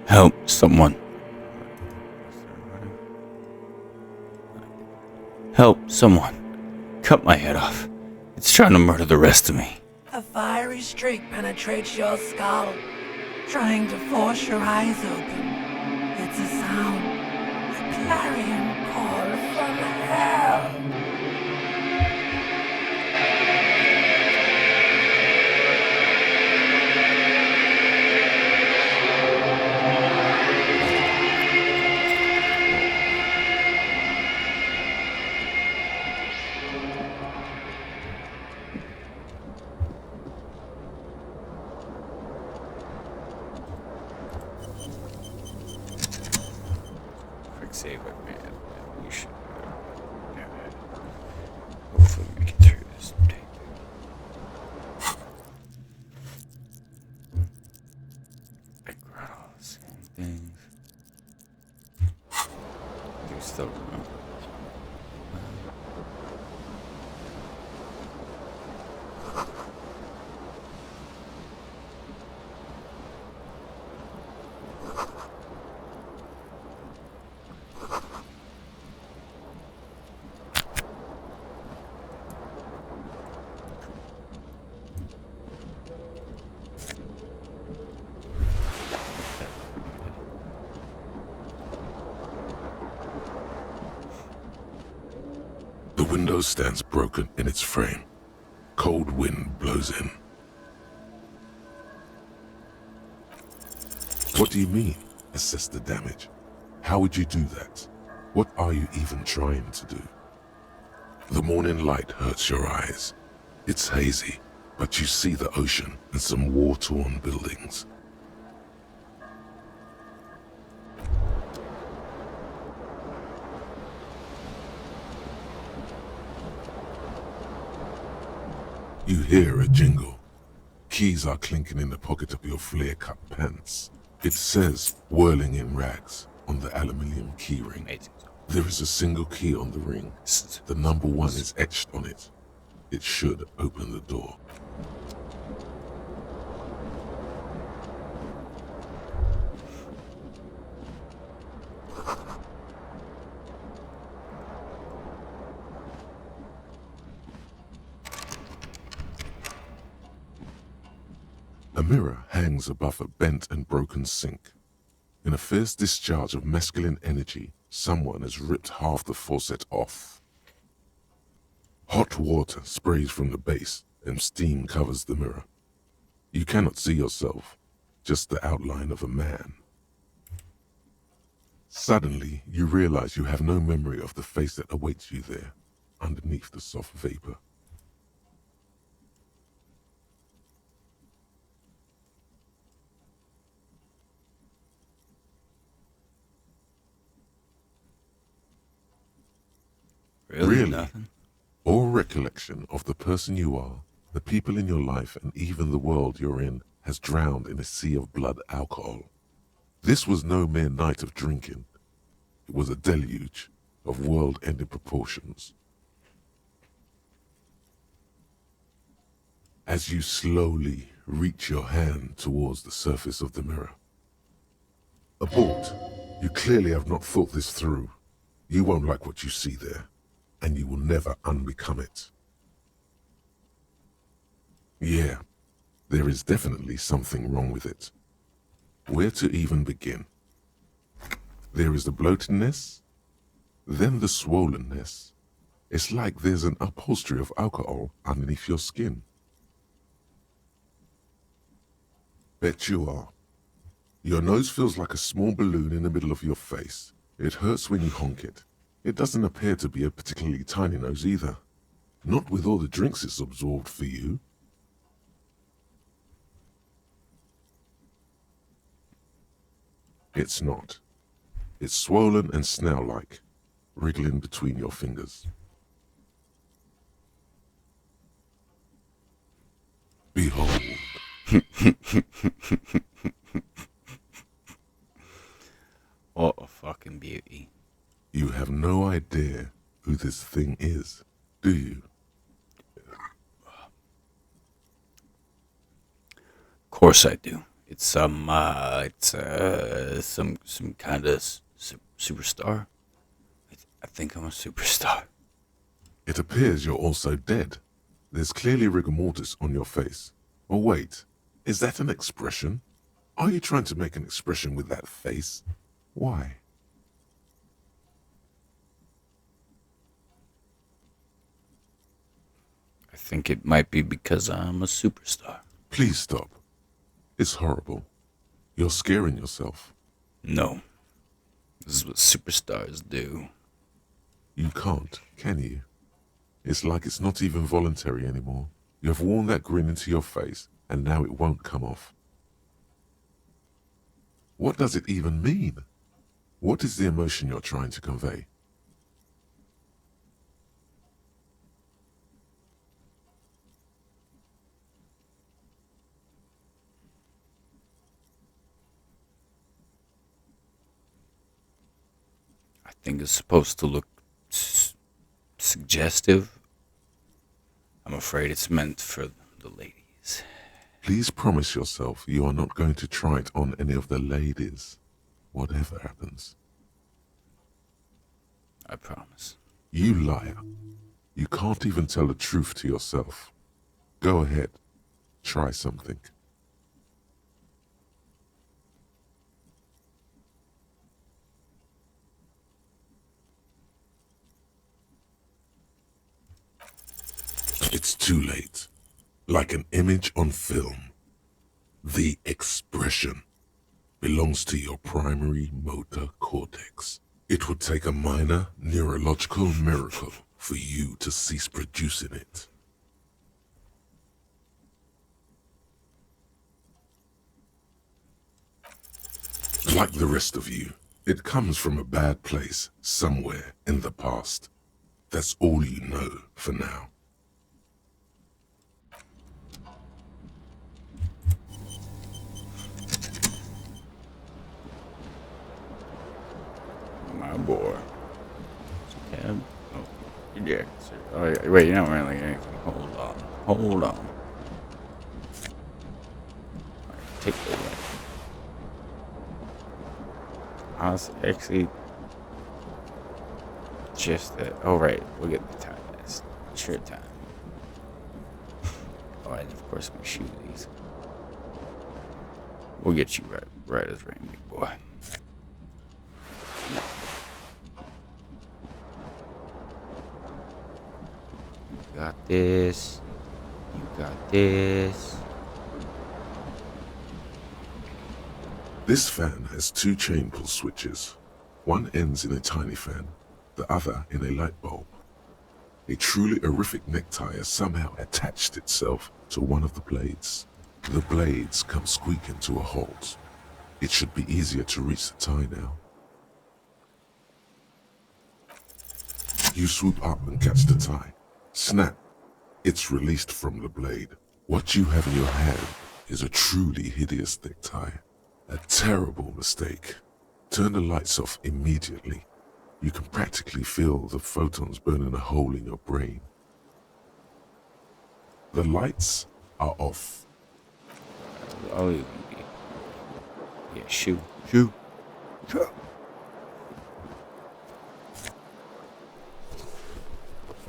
Help someone. Help someone. Cut my head off. It's trying to murder the rest of me. A fiery streak penetrates your skull, trying to force your eyes open. It's a sound, a clarion call from hell. Quick save it, man. You should. Hopefully we get through this tape. I got all the same things. Do you still remember? The window stands broken in its frame. Cold wind blows in. What do you mean? Assess the damage. How would you do that? What are you even trying to do? The morning light hurts your eyes. It's hazy, but you see the ocean and some war-torn buildings. You hear a jingle. Keys are clinking in the pocket of your flare-cut pants. It says, whirling in rags, on the aluminium key ring. There is a single key on the ring. The number 1 is etched on it. It should open the door. A mirror hangs above a bent and broken sink. In a fierce discharge of masculine energy, someone has ripped half the faucet off. Hot water sprays from the base and steam covers the mirror. You cannot see yourself, just the outline of a man. Suddenly, you realize you have no memory of the face that awaits you there, underneath the soft vapor. Really? Nothing? All recollection of the person you are, the people in your life, and even the world you're in has drowned in a sea of blood alcohol. This was no mere night of drinking. It was a deluge of world-ending proportions. As you slowly reach your hand towards the surface of the mirror. Abort. You clearly have not thought this through. You won't like what you see there, and you will never unbecome it. Yeah, there is definitely something wrong with it. Where to even begin? There is the bloatedness, then the swollenness. It's like there's an upholstery of alcohol underneath your skin. Bet you are. Your nose feels like a small balloon in the middle of your face. It hurts when you honk it. It doesn't appear to be a particularly tiny nose either. Not with all the drinks it's absorbed for you. It's not. It's swollen and snail-like, wriggling between your fingers. Behold. What a fucking beauty. You have no idea who this thing is, do you? Of course I do. It's some kind of superstar. I think I'm a superstar. It appears you're also dead. There's clearly rigor mortis on your face. Oh wait, is that an expression? Are you trying to make an expression with that face? Why? I think it might be because I'm a superstar. Please stop. It's horrible. You're scaring yourself. No, this is what superstars do. You can't, can you? It's like it's not even voluntary anymore. You have worn that grin into your face, and now it won't come off. What does it even mean? What is the emotion you're trying to convey? I think it's supposed to look suggestive. I'm afraid it's meant for the ladies. Please promise yourself you are not going to try it on any of the ladies, whatever happens. I promise. You liar. You can't even tell the truth to yourself. Go ahead. Try something. It's too late. Like an image on film. The expression belongs to your primary motor cortex. It would take a minor neurological miracle for you to cease producing it. Like the rest of you, it comes from a bad place somewhere in the past. That's all you know for now. My boy. Cab. Oh, yeah. Oh, yeah. Wait, you're not wearing like anything. Hold on. Alright, take the light. Actually, just that. Oh, right. We'll get the time. It's sure time. Oh, and of course, my shoe these. We'll get you right as rain, big boy. You got this. You got this. This fan has two chain pull switches. One ends in a tiny fan, the other in a light bulb. A truly horrific necktie has somehow attached itself to one of the blades. The blades come squeaking to a halt. It should be easier to reach the tie now. You swoop up and catch the tie. Snap! It's released from the blade. What you have in your hand is a truly hideous necktie. A terrible mistake. Turn the lights off immediately. You can practically feel the photons burning a hole in your brain. The lights are off. Oh, yeah, shoe. The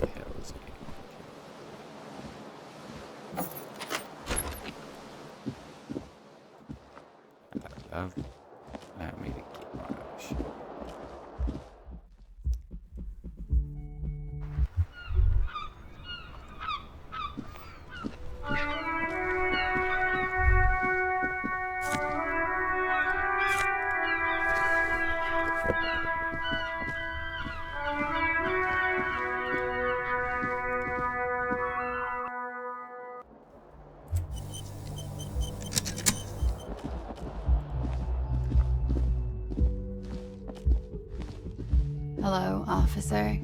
hell is it? I made it keep my shit. Hello, officer.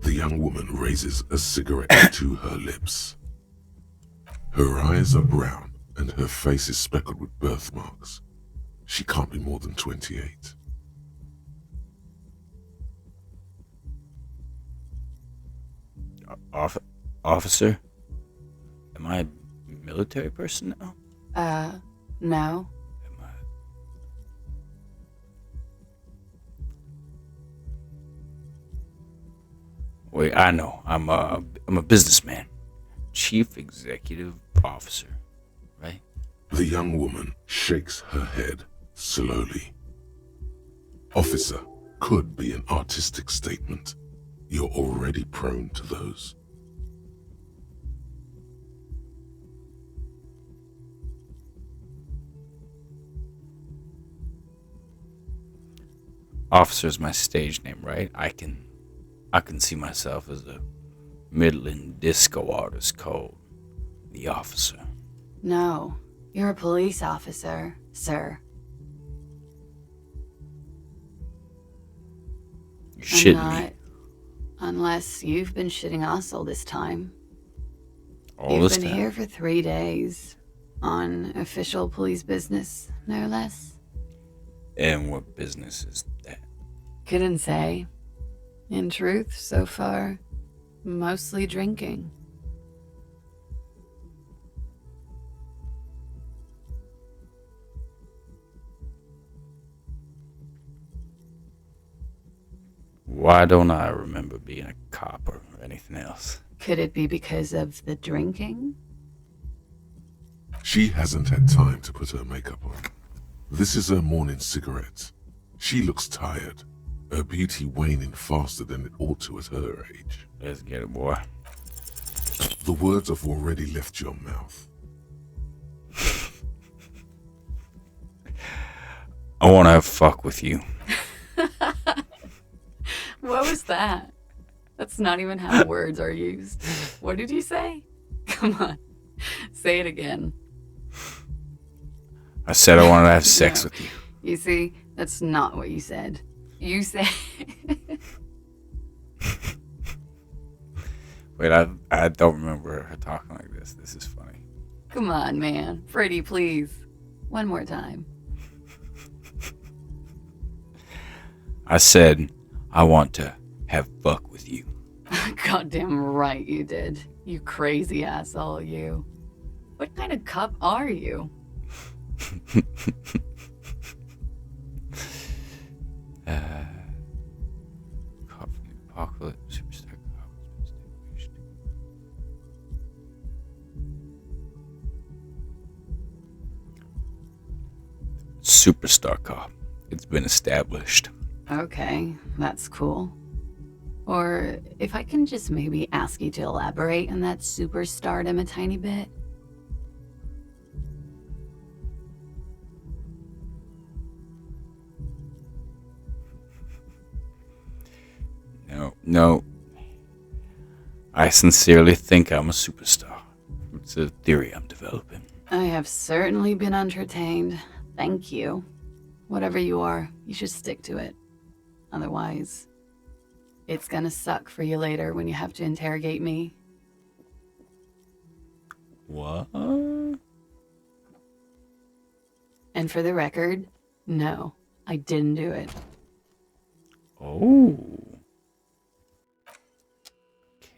The young woman raises a cigarette to her lips. Her eyes are brown and her face is speckled with birthmarks. She can't be more than 28. Officer? Am I military personnel? No. Am I? Wait, I know. I'm a businessman. Chief Executive Officer, right? The young woman shakes her head slowly. Officer could be an artistic statement. You're already prone to those. Officer's my stage name, right? I can see myself as a Midland disco artist called the Officer. No. You're a police officer, sir. You're shitting me. Unless you've been shitting us all this time. All this You've been time. here for 3 days. On official police business, no less. And what business is that? Couldn't say. In truth, so far, mostly drinking. Why don't I remember being a cop or anything else? Could it be because of the drinking? She hasn't had time to put her makeup on. This is her morning cigarette. She looks tired, her beauty waning faster than it ought to at her age. Let's get it, boy. The words have already left your mouth. I want to have fuck with you. What was that? That's not even how words are used. What did you say? Come on. Say it again. I said I wanted to have sex No. with you. You see, that's not what you said. You said... Wait, I don't remember her talking like this. This is funny. Come on, man. Pretty, please. One more time. I said I want to have fuck with you. Goddamn right you did. You crazy asshole, you. What kind of cup are you? Cop from the apocalypse, superstar cop has been distinguished. Superstar cop. It's been established. Okay, that's cool. Or if I can just maybe ask you to elaborate on that superstardom a tiny bit. No. I sincerely think I'm a superstar. It's a theory I'm developing. I have certainly been entertained. Thank you. Whatever you are, you should stick to it. Otherwise, it's gonna suck for you later when you have to interrogate me. What? And for the record, no, I didn't do it. Oh.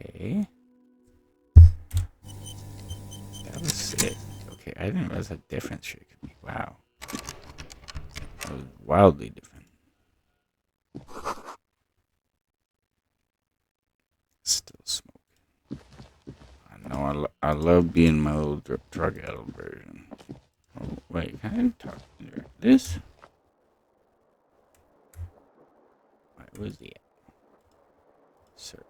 Okay. That was sick. Okay, I didn't realize how different shit could be. Wow. That was wildly different. Still smoking. I know I love being my little drug addict version. Oh, wait, can I talk to this? Wait, where's the at? Sir.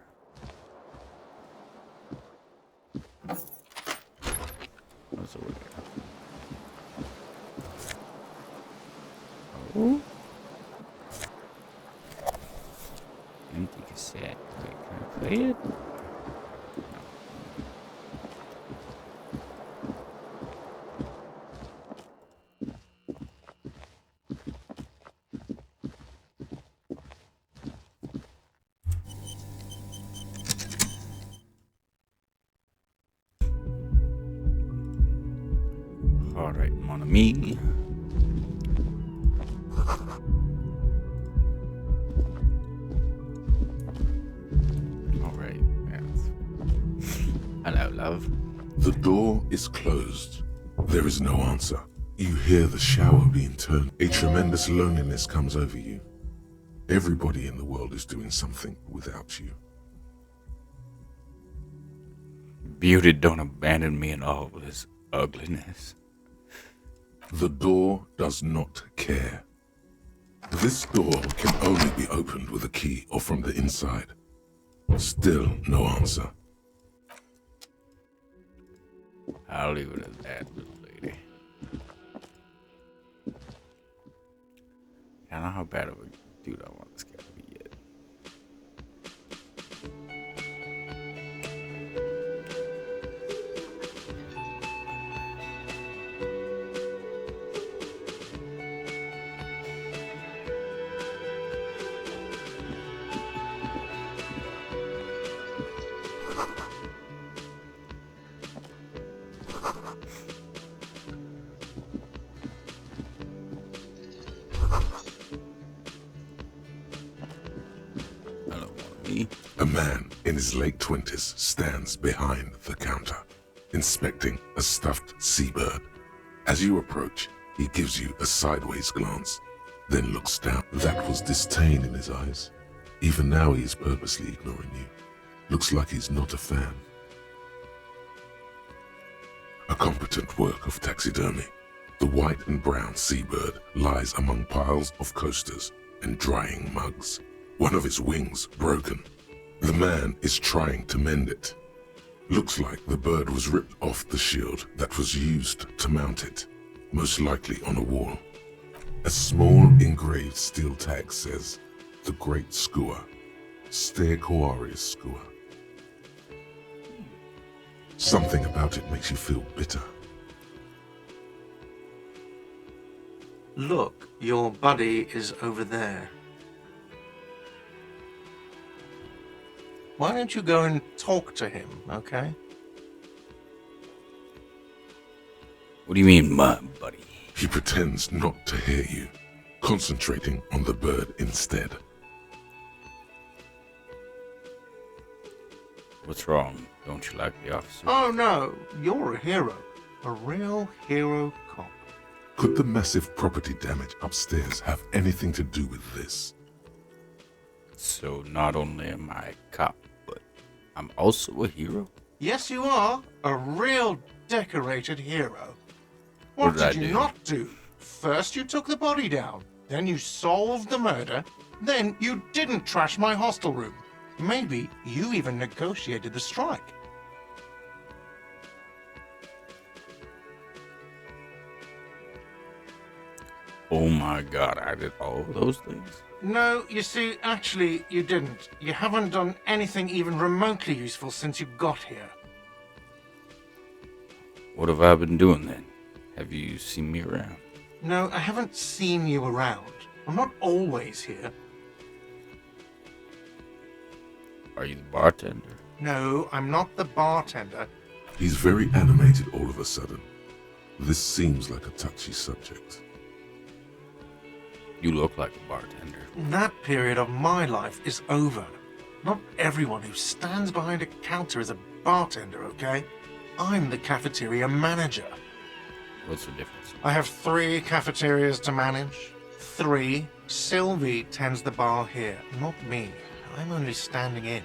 What's over there? Oh. Empty cassette. Wait, can I play it? Alright, mon ami. Alright, yes. Hello, love. The door is closed. There is no answer. You hear the shower being turned. A tremendous loneliness comes over you. Everybody in the world is doing something without you. Beauty don't abandon me in all this ugliness. The door does not care. This door can only be opened with a key or from the inside. Still no answer. I'll leave it at that, little lady. I don't know how bad of a dude I want this guy to be yet. A man in his late 20s stands behind the counter, inspecting a stuffed seabird. As you approach, he gives you a sideways glance, then looks down. That was disdain in his eyes. Even now he is purposely ignoring you. Looks like he's not a fan. A competent work of taxidermy. The white and brown seabird lies among piles of coasters and drying mugs. One of his wings broken. The man is trying to mend it. Looks like the bird was ripped off the shield that was used to mount it, most likely on a wall. A small engraved steel tag says, "The Great Skua, Ste Koari's Skua." Something about it makes you feel bitter. Look, your buddy is over there. Why don't you go and talk to him, okay? What do you mean, my buddy? He pretends not to hear you, concentrating on the bird instead. What's wrong? Don't you like the officer? Oh no, you're a hero. A real hero cop. Could the massive property damage upstairs have anything to do with this? So not only am I a cop, but I'm also a hero? Yes, you are. A real decorated hero. What What did I did you do? not do? First you took the body down, then you solved the murder, then you didn't trash my hostel room. Maybe you even negotiated the strike. Oh my god, I did all of those things? No, you see, actually, you didn't. You haven't done anything even remotely useful since you got here. What have I been doing then? Have you seen me around? No, I haven't seen you around. I'm not always here. Are you the bartender? No, I'm not the bartender. He's very animated all of a sudden. This seems like a touchy subject. You look like a bartender. That period of my life is over. Not everyone who stands behind a counter is a bartender, okay? I'm the cafeteria manager. What's the difference? I have 3 cafeterias to manage. 3. Sylvie tends the bar here, not me. I'm only standing in.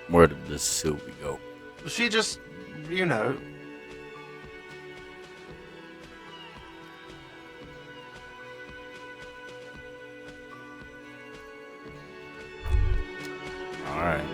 Where did this Sylvie go? She just, you know... Alright.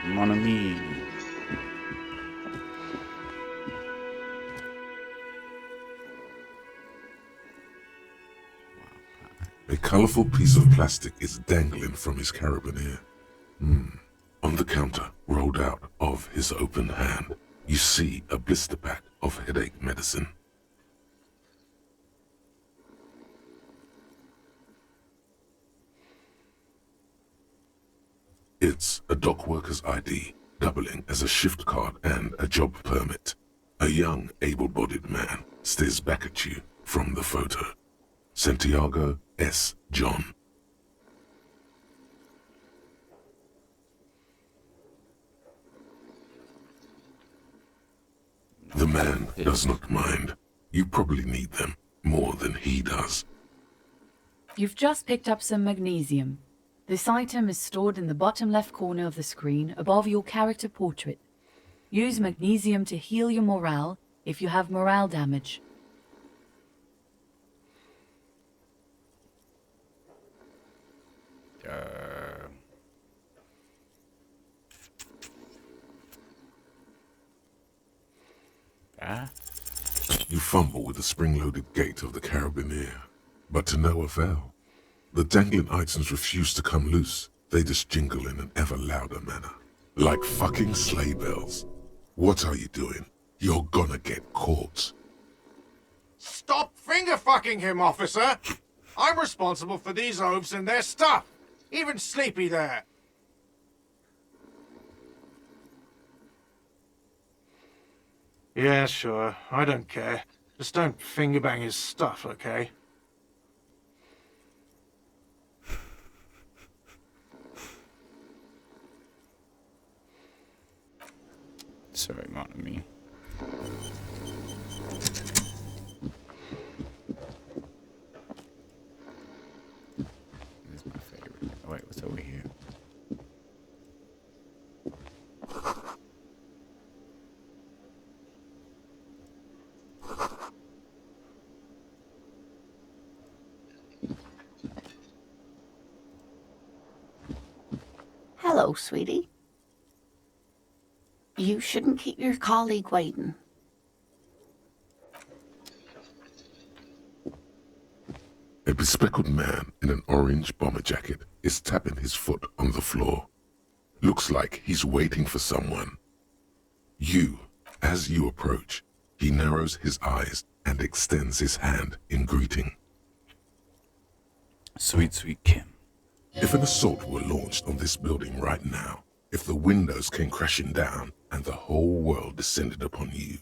Mon ami. A colorful piece of plastic is dangling from his carabiner. On the counter, rolled out of his open hand, you see a blister pack of headache medicine. It's a dock worker's ID, doubling as a shift card and a job permit. A young, able-bodied man stares back at you from the photo. Santiago S. John. The man does not mind. You probably need them more than he does. You've just picked up some magnesium. This item is stored in the bottom left corner of the screen above your character portrait. Use magnesium to heal your morale if you have morale damage. You fumble with the spring-loaded gate of the carabiner, but to no avail. The dangling items refuse to come loose. They just jingle in an ever louder manner, like fucking sleigh bells. What are you doing? You're gonna get caught. Stop finger-fucking him, officer! I'm responsible for these oafs and their stuff. Even Sleepy there. Yeah, sure. I don't care. Just don't finger-bang his stuff, okay? Sorry, mon ami. This is my favorite. Oh, wait, what's over here? Hello, sweetie. You shouldn't keep your colleague waiting. A bespectacled man in an orange bomber jacket is tapping his foot on the floor. Looks like he's waiting for someone. As you approach, he narrows his eyes and extends his hand in greeting. Sweet, sweet Kim. If an assault were launched on this building right now, if the windows came crashing down and the whole world descended upon you,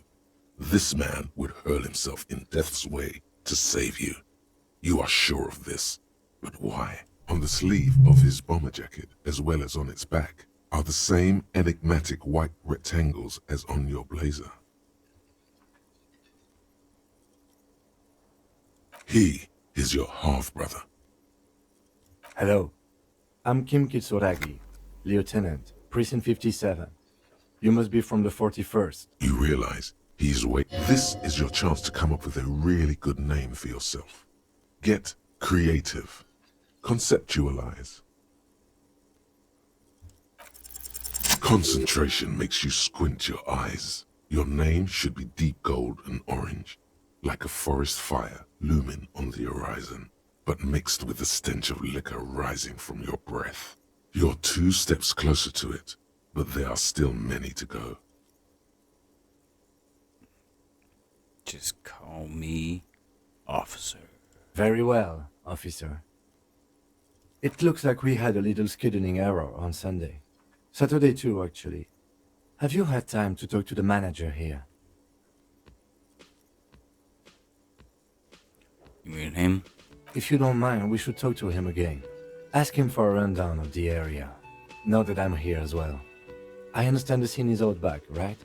this man would hurl himself in death's way to save you. You are sure of this. But why? On the sleeve of his bomber jacket, as well as on its back, are the same enigmatic white rectangles as on your blazer. He is your half-brother. Hello. I'm Kim Kitsuragi, Lieutenant, Precinct 57. You must be from the 41st. You realize he's waiting. This is your chance to come up with a really good name for yourself. Get creative. Conceptualize. Concentration makes you squint your eyes. Your name should be deep gold and orange, like a forest fire looming on the horizon, but mixed with the stench of liquor rising from your breath. You're 2 steps closer to it, but there are still many to go. Just call me Officer. Very well, officer. It looks like we had a little scheduling error on Sunday. Saturday too, actually. Have you had time to talk to the manager here? You mean him? If you don't mind, we should talk to him again. Ask him for a rundown of the area. Now that I'm here as well. I understand the scene is out back, right?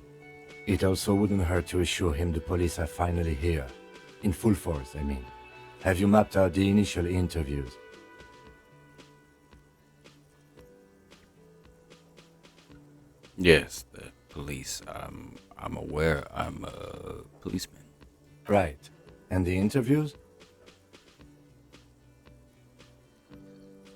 It also wouldn't hurt to assure him the police are finally here. In full force, I mean. Have you mapped out the initial interviews? Yes, the police. I'm aware I'm a policeman. Right. And the interviews?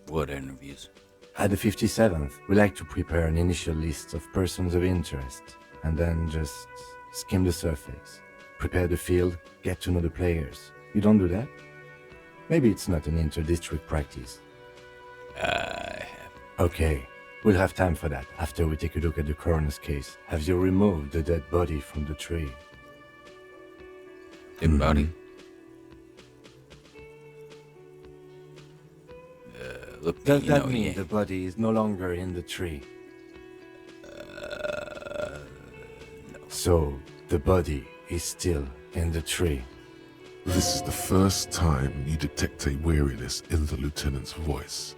What interviews? At the 57th, we like to prepare an initial list of persons of interest, and then just skim the surface. Prepare the field, get to know the players. You don't do that? Maybe it's not an inter-district practice. I have. Okay, We'll have time for that after we take a look at the coroner's case. Have you removed the dead body from the tree? Dead body? Look, Does you that know, mean yeah. the body is no longer in the tree? No. So, the body is still in the tree. This is the first time you detect a weariness in the lieutenant's voice.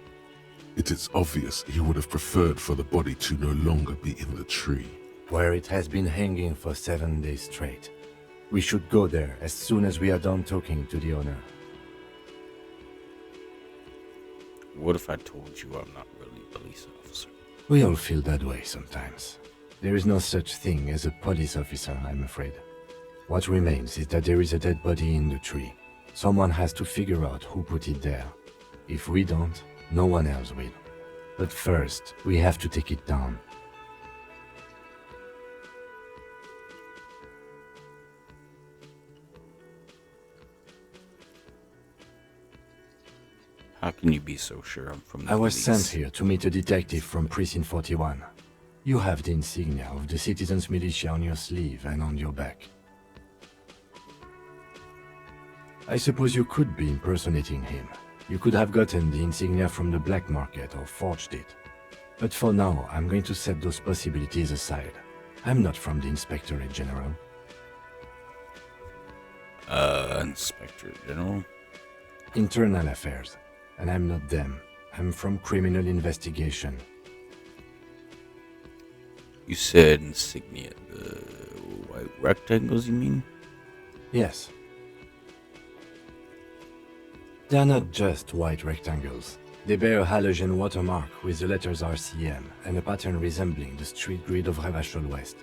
It is obvious he would have preferred for the body to no longer be in the tree. Where it has been hanging for 7 days straight. We should go there as soon as we are done talking to the owner. What if I told you I'm not really a police officer? We all feel that way sometimes. There is no such thing as a police officer, I'm afraid. What remains is that there is a dead body in the tree. Someone has to figure out who put it there. If we don't, no one else will. But first, we have to take it down. How can you be so sure I'm from the I was police? sent here to meet a detective from Precinct 41. You have the insignia of the Citizens Militia on your sleeve and on your back. I suppose you could be impersonating him. You could have gotten the insignia from the black market or forged it. But for now, I'm going to set those possibilities aside. I'm not from the Inspectorate General. Inspector General? Internal Affairs. And I'm not them. I'm from Criminal Investigation. You said insignia. The white rectangles, you mean? Yes. They're not just white rectangles. They bear a halogen watermark with the letters RCM and a pattern resembling the street grid of Ravachol West.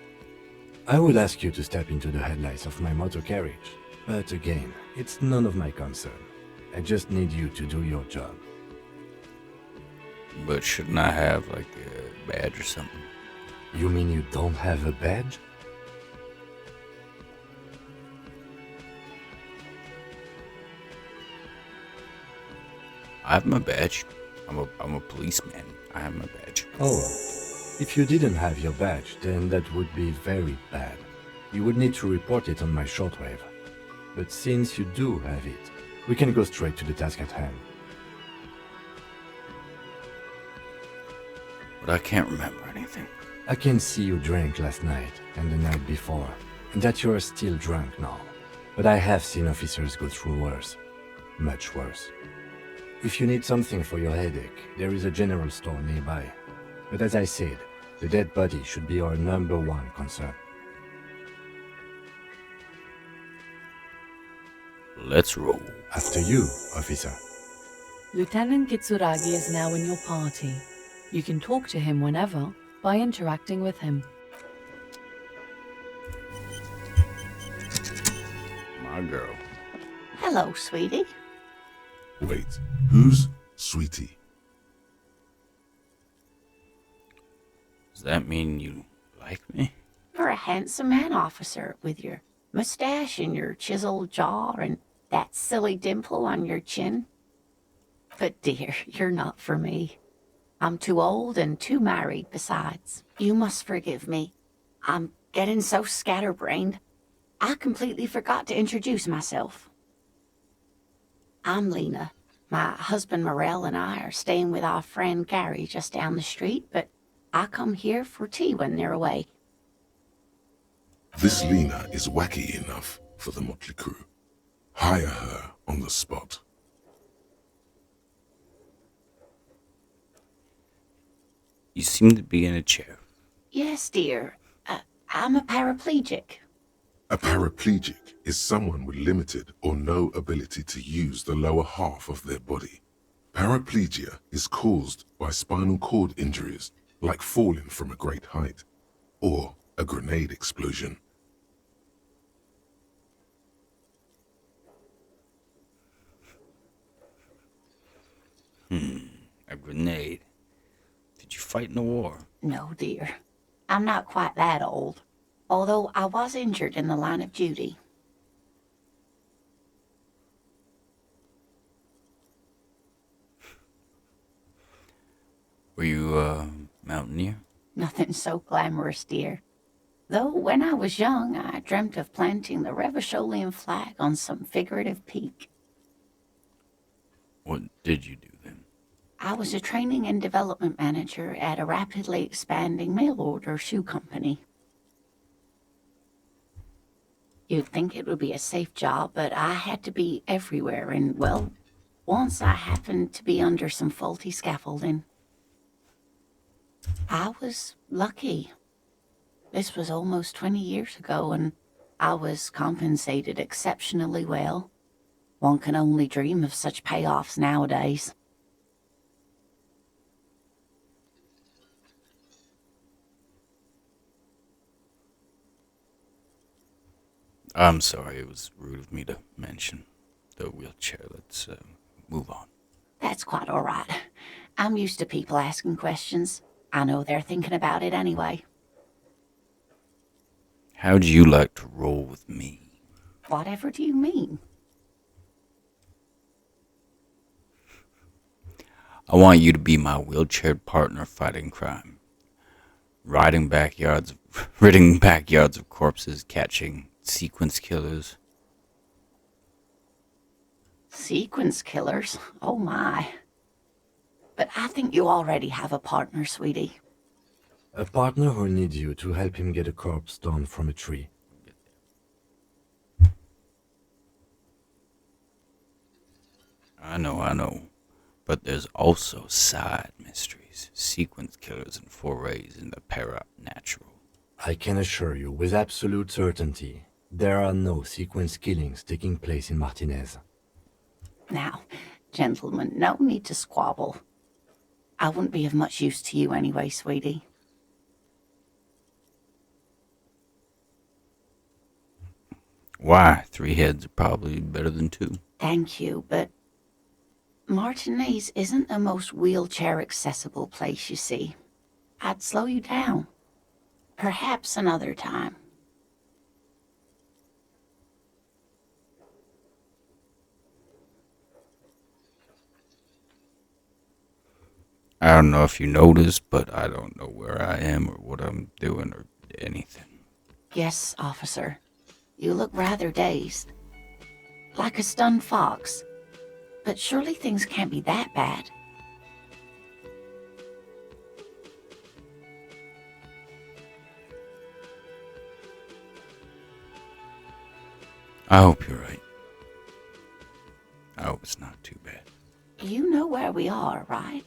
I would ask you to step into the headlights of my motor carriage, but again, it's none of my concern. I just need you to do your job. But shouldn't I have like a badge or something? You mean you don't have a badge? I have my badge. I'm a policeman. I have my badge. Oh, if you didn't have your badge, then that would be very bad. You would need to report it on my shortwave. But since you do have it, we can go straight to the task at hand. But I can't remember anything. I can see you drank last night and the night before, and that you are still drunk now. But I have seen officers go through worse. Much worse. If you need something for your headache, there is a general store nearby. But as I said, the dead body should be our #1 concern. Let's roll. After you, officer. Lieutenant Kitsuragi is now in your party. You can talk to him whenever by interacting with him. My girl. Hello, sweetie. Wait, who's Sweetie? Does that mean you like me? You're a handsome man, officer, with your mustache and your chiseled jaw and that silly dimple on your chin. But dear, you're not for me. I'm too old and too married besides. You must forgive me. I'm getting so scatterbrained. I completely forgot to introduce myself. I'm Lena. My husband Morel and I are staying with our friend Gary just down the street, but I come here for tea when they're away. This Lena is wacky enough for the motley crew. Hire her on the spot. You seem to be in a chair. Yes, dear. I'm a paraplegic. A paraplegic is someone with limited or no ability to use the lower half of their body. Paraplegia is caused by spinal cord injuries, like falling from a great height, or a grenade explosion. A grenade. Did you fight in the war? No, dear. I'm not quite that old, although I was injured in the line of duty. Were you Mountaineer? Nothing so glamorous, dear. Though when I was young, I dreamt of planting the Revacholian flag on some figurative peak. What did you do then? I was a training and development manager at a rapidly expanding mail order shoe company. You'd think it would be a safe job, but I had to be everywhere, and, well, once I happened to be under some faulty scaffolding. I was lucky. This was almost 20 years ago, and I was compensated exceptionally well. One can only dream of such payoffs nowadays. I'm sorry, it was rude of me to mention the wheelchair. Let's move on. That's quite all right. I'm used to people asking questions. I know they're thinking about it anyway. How'd you like to roll with me? Whatever do you mean? I want you to be my wheelchaired partner fighting crime. Ridding backyards of corpses, catching sequence killers. Sequence killers? Oh my. But I think you already have a partner, sweetie. A partner who needs you to help him get a corpse down from a tree. I know. But there's also side mysteries, sequence killers, and forays in the paranatural. I can assure you with absolute certainty, there are no sequence killings taking place in Martinez. Now, gentlemen, no need to squabble. I wouldn't be of much use to you anyway, sweetie. Why? 3 heads are probably better than 2. Thank you, but Martinez isn't the most wheelchair-accessible place, you see. I'd slow you down. Perhaps another time. I don't know if you noticed, but I don't know where I am or what I'm doing or anything. Yes, officer. You look rather dazed. Like a stunned fox. But surely things can't be that bad. I hope you're right. I hope it's not too bad. You know where we are, right?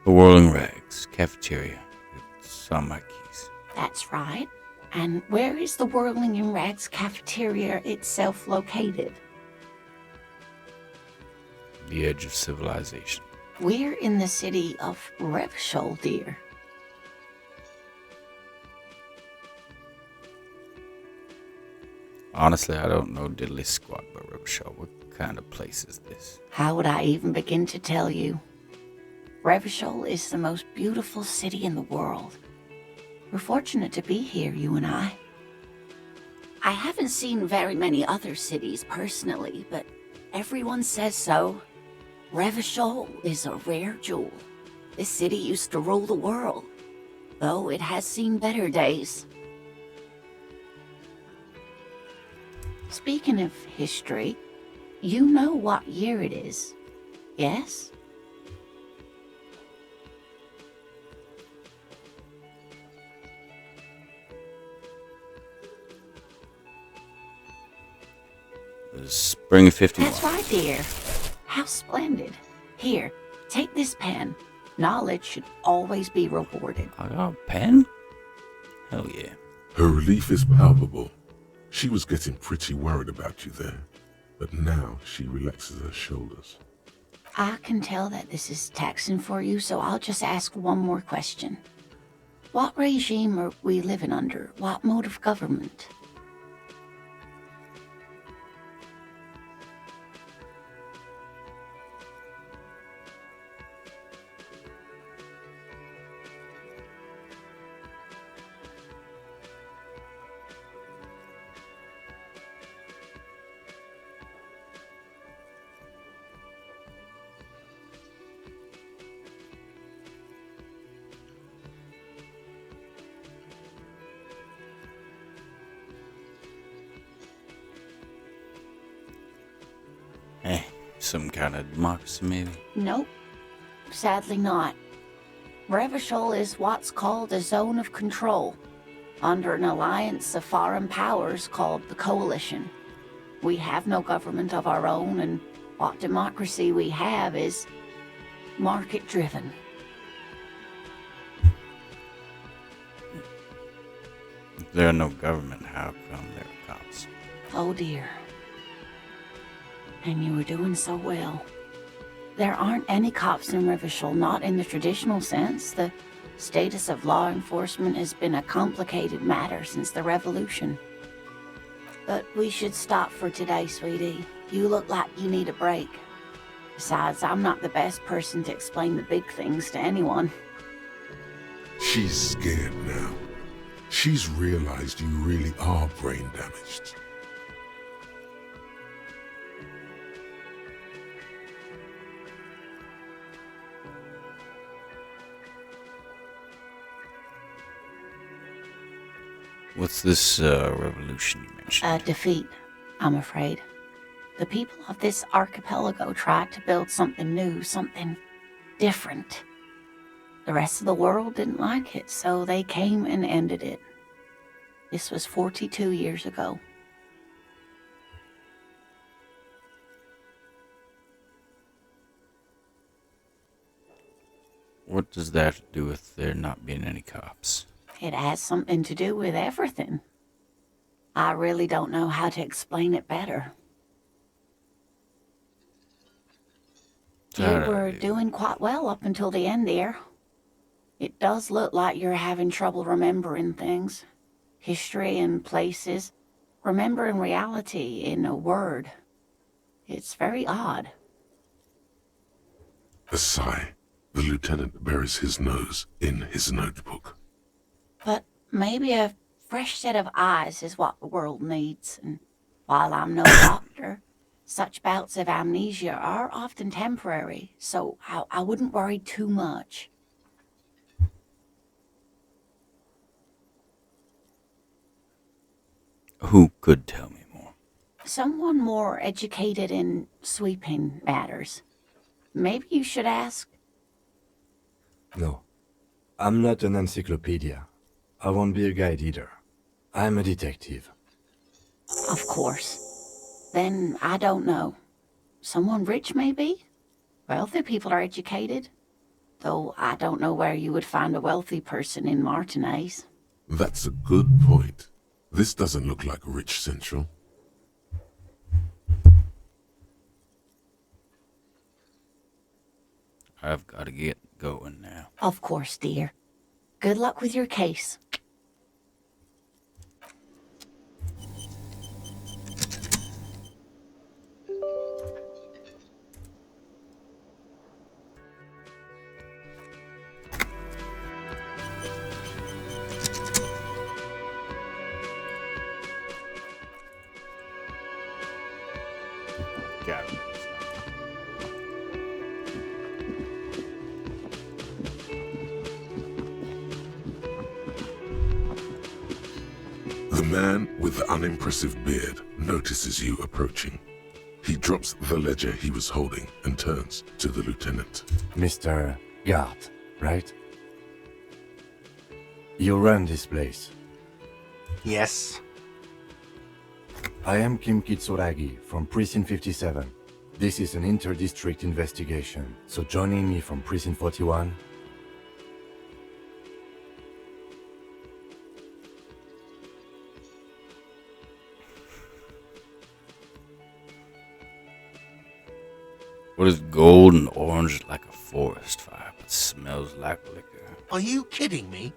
The Whirling Rags, cafeteria. It's on my keys. That's right. And where is the Whirling in Rags cafeteria itself located? The edge of civilization. We're in the city of Revachol, dear. Honestly, I don't know diddly squat about Revachol. What kind of place is this? How would I even begin to tell you? Revachol is the most beautiful city in the world. We're fortunate to be here, you and I. I haven't seen very many other cities personally, but everyone says so. Revachol is a rare jewel. This city used to rule the world, though it has seen better days. Speaking of history, you know what year it is, yes? Spring of 51. That's right, dear. How splendid. Here, take this pen. Knowledge should always be rewarded. I got a pen? Hell yeah. Her relief is palpable. She was getting pretty worried about you there, but now she relaxes her shoulders. I can tell that this is taxing for you, so I'll just ask one more question. What regime are we living under? What mode of government? some kind of democracy, maybe? Nope, sadly not. Revachol is what's called a zone of control, under an alliance of foreign powers called the Coalition. We have no government of our own, and what democracy we have is market-driven. If there are no government, how come there are cops? Oh dear. And you were doing so well. There aren't any cops in Revachol, not in the traditional sense. The status of law enforcement has been a complicated matter since the revolution. But we should stop for today, sweetie. You look like you need a break. Besides, I'm not the best person to explain the big things to anyone. She's scared now. She's realized you really are brain damaged. What's this revolution you mentioned? A defeat, I'm afraid. The people of this archipelago tried to build something new, something different. The rest of the world didn't like it, so they came and ended it. This was 42 years ago. What does that have to do with there not being any cops? It has something to do with everything. I really don't know how to explain it better. You were doing quite well up until the end there. It does look like you're having trouble remembering things. History and places. Remembering reality in a word. It's very odd. A sigh. The lieutenant buries his nose in his notebook. But maybe a fresh set of eyes is what the world needs. And while I'm no doctor, such bouts of amnesia are often temporary, so I wouldn't worry too much. Who could tell me more? Someone more educated in sweeping matters. Maybe you should ask. No, I'm not an encyclopedia. I won't be a guide either. I'm a detective. Of course. Then I don't know. Someone rich, maybe? Wealthy people are educated. Though I don't know where you would find a wealthy person in Martinez. That's a good point. This doesn't look like Rich Central. I've got to get going now. Of course, dear. Good luck with your case. Got it. The man with the unimpressive beard notices you approaching. He drops the ledger he was holding and turns to the lieutenant. Mr. Guard, right? You run this place. Yes. I am Kim Kitsuragi from Precinct 57. This is an inter-district investigation, so joining me from Precinct 41... What is gold and orange like a forest fire, but smells like liquor? Are you kidding me?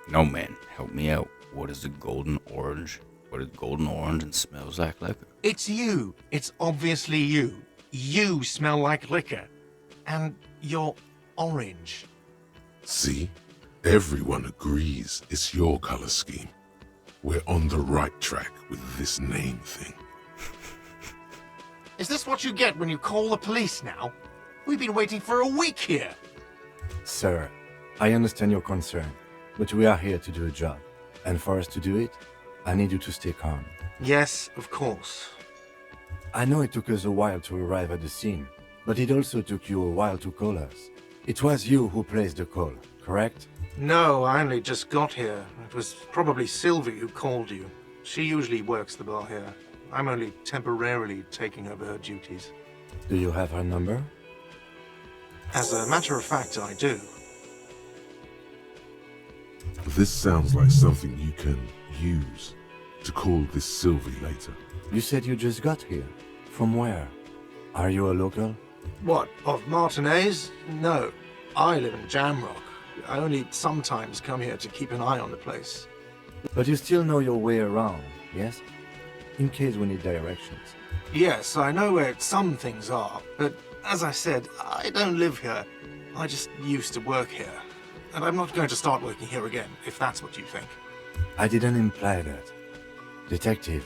No, man, help me out. What is a golden orange? What is golden orange and smells like liquor? It's you. It's obviously you. You smell like liquor. And you're orange. See? Everyone agrees it's your color scheme. We're on the right track with this name thing. Is this what you get when you call the police now? We've been waiting for a week here. Sir, I understand your concern, but we are here to do a job. And for us to do it, I need you to stay calm. Yes, of course. I know it took us a while to arrive at the scene, but it also took you a while to call us. It was you who placed the call, correct? No, I only just got here. It was probably Sylvie who called you. She usually works the bar here. I'm only temporarily taking over her duties. Do you have her number? As a matter of fact, I do. This sounds like something you can use to call this Sylvie later. You said you just got here. From where? Are you a local? What, of Martinez? No, I live in Jamrock. I only sometimes come here to keep an eye on the place. But you still know your way around, yes? In case we need directions. Yes, I know where some things are, but as I said, I don't live here. I just used to work here. And I'm not going to start working here again, if that's what you think. I didn't imply that. Detective,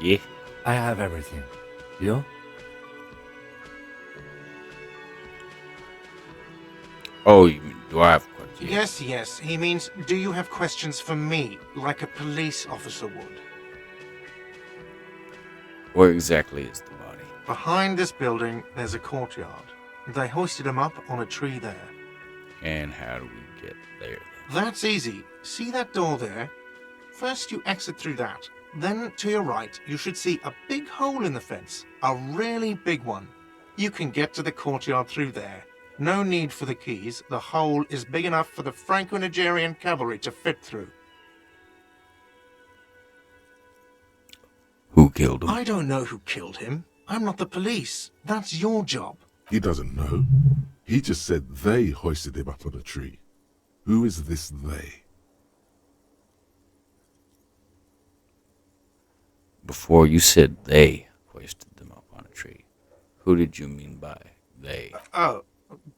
Yeah. I have everything. You? Oh, you mean, do I have questions? Yes, he means, do you have questions for me, like a police officer would? Where exactly is the body? Behind this building, there's a courtyard. They hoisted him up on a tree there. And how do we get there? That's easy. See that door there? First you exit through that. Then to your right, you should see a big hole in the fence. A really big one. You can get to the courtyard through there. No need for the keys. The hole is big enough for the Franco-Nigerian cavalry to fit through. Who killed him? I don't know who killed him. I'm not the police. That's your job. He doesn't know. He just said they hoisted him up on a tree. Who is this they? Before you said they hoisted them up on a tree. Who did you mean by they? Oh,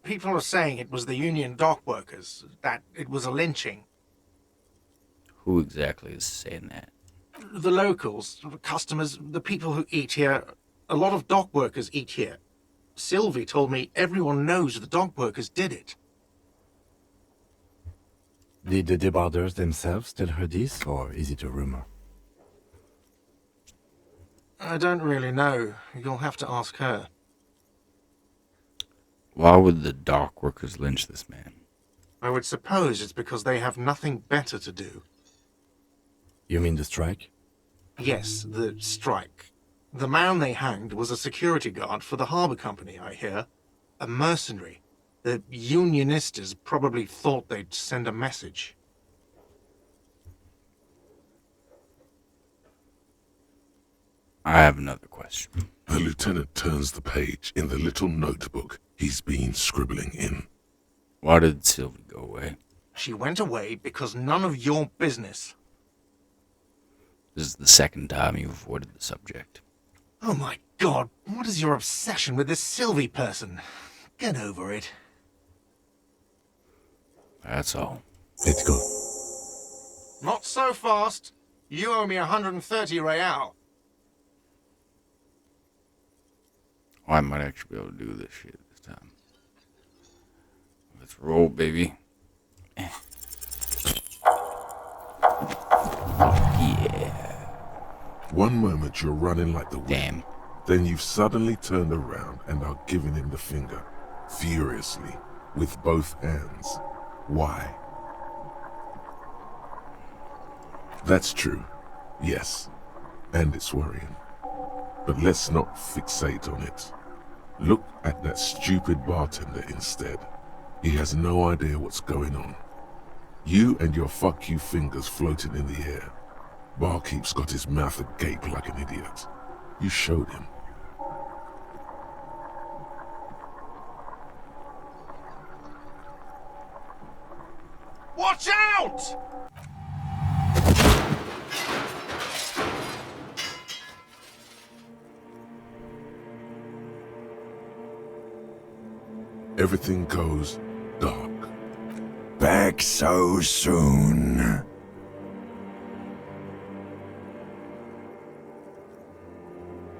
people are saying it was the union dock workers, that it was a lynching. Who exactly is saying that? The locals, the customers, the people who eat here. A lot of dock workers eat here. Sylvie told me everyone knows the dock workers did it. Did the debarders themselves tell her this, or is it a rumor? I don't really know. You'll have to ask her. Why would the dock workers lynch this man? I would suppose it's because they have nothing better to do. You mean the strike? Yes, the strike. The man they hanged was a security guard for the harbour company, I hear. A mercenary. The unionistas probably thought they'd send a message. I have another question. The lieutenant turns the page in the little notebook he's been scribbling in. Why did Sylvie go away? She went away because none of your business. This is the second time you've avoided the subject. Oh my god, what is your obsession with this Sylvie person? Get over it. That's all. Let's go. Not so fast. You owe me 130 real. I might actually be able to do this shit this time. Let's roll, baby. Yeah. One moment you're running like the wind. Damn. Then you've suddenly turned around and are giving him the finger, furiously, with both hands. Why? That's true, yes, and it's worrying. But let's not fixate on it. Look at that stupid bartender instead. He has no idea what's going on. You and your fuck you fingers floating in the air. Barkeep's got his mouth agape like an idiot. You showed him. Watch out! Everything goes dark. Back so soon.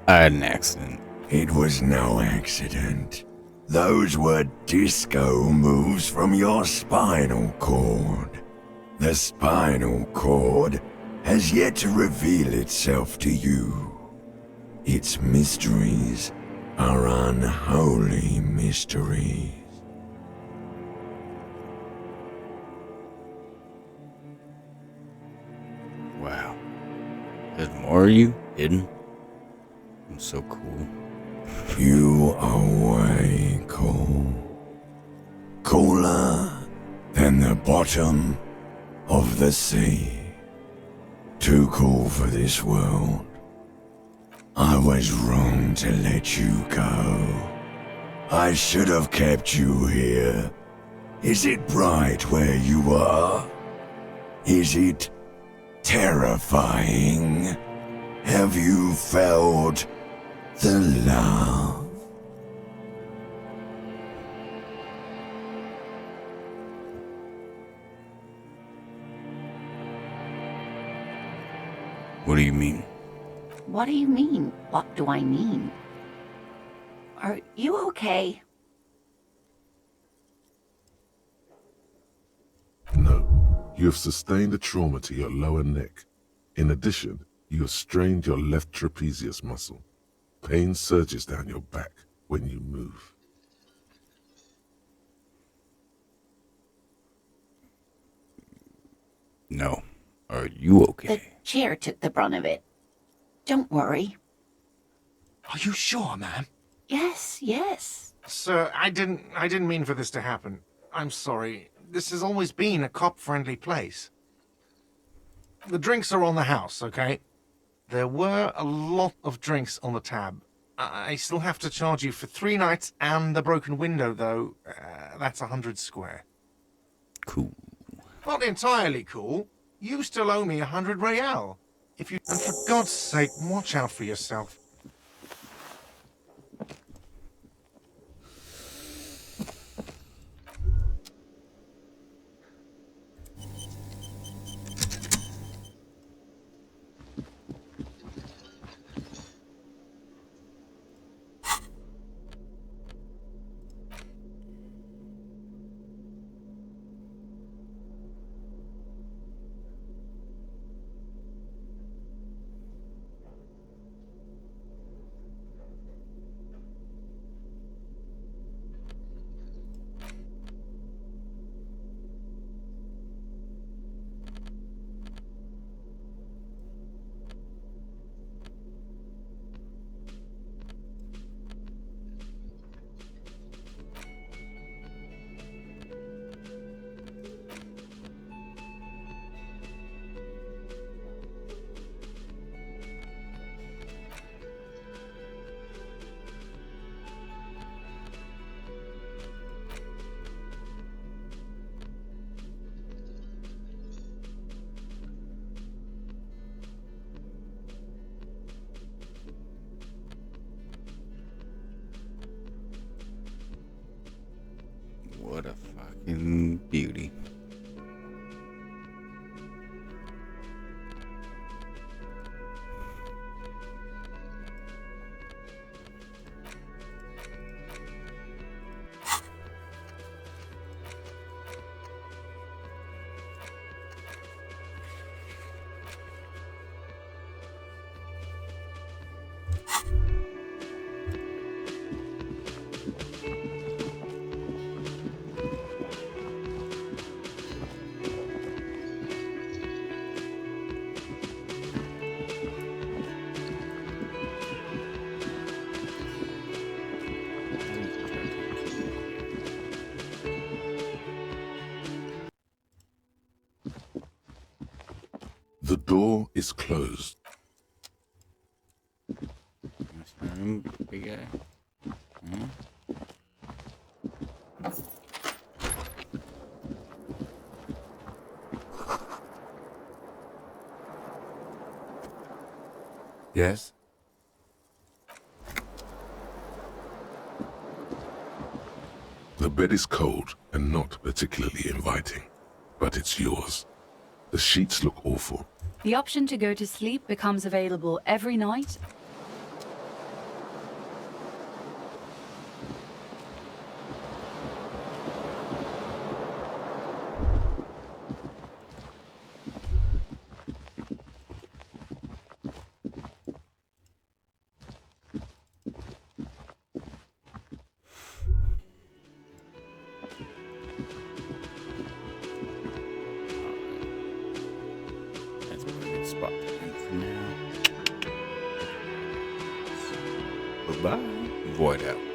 I had an accident. It was no accident. Those were disco moves from your spinal cord. The spinal cord has yet to reveal itself to you. Its mysteries are unholy mysteries. Wow. There's more of you hidden? I'm so cool. You are way cool. Cooler than the bottom of the sea. Too cool for this world. I was wrong to let you go. I should have kept you here. Is it bright where you are? Is it terrifying? Have you felt the love? What do you mean? What do you mean? What do I mean? Are you okay? No, you have sustained a trauma to your lower neck. In addition, you have strained your left trapezius muscle. Pain surges down your back when you move. No. Are you okay? The chair took the brunt of it. Don't worry. Are you sure, ma'am? Yes, yes. Sir, I didn't mean for this to happen. I'm sorry. This has always been a cop-friendly place. The drinks are on the house, okay? There were a lot of drinks on the tab. I still have to charge you for 3 nights and the broken window, though. That's 100 square. Cool. Not entirely cool. You still owe me 100 real. And for God's sake, watch out for yourself. What a fucking beauty. The door is closed. Big guy. Yes? The bed is cold and not particularly inviting, but it's yours. The sheets look awful. The option to go to sleep becomes available every night. Bye-bye. Void out.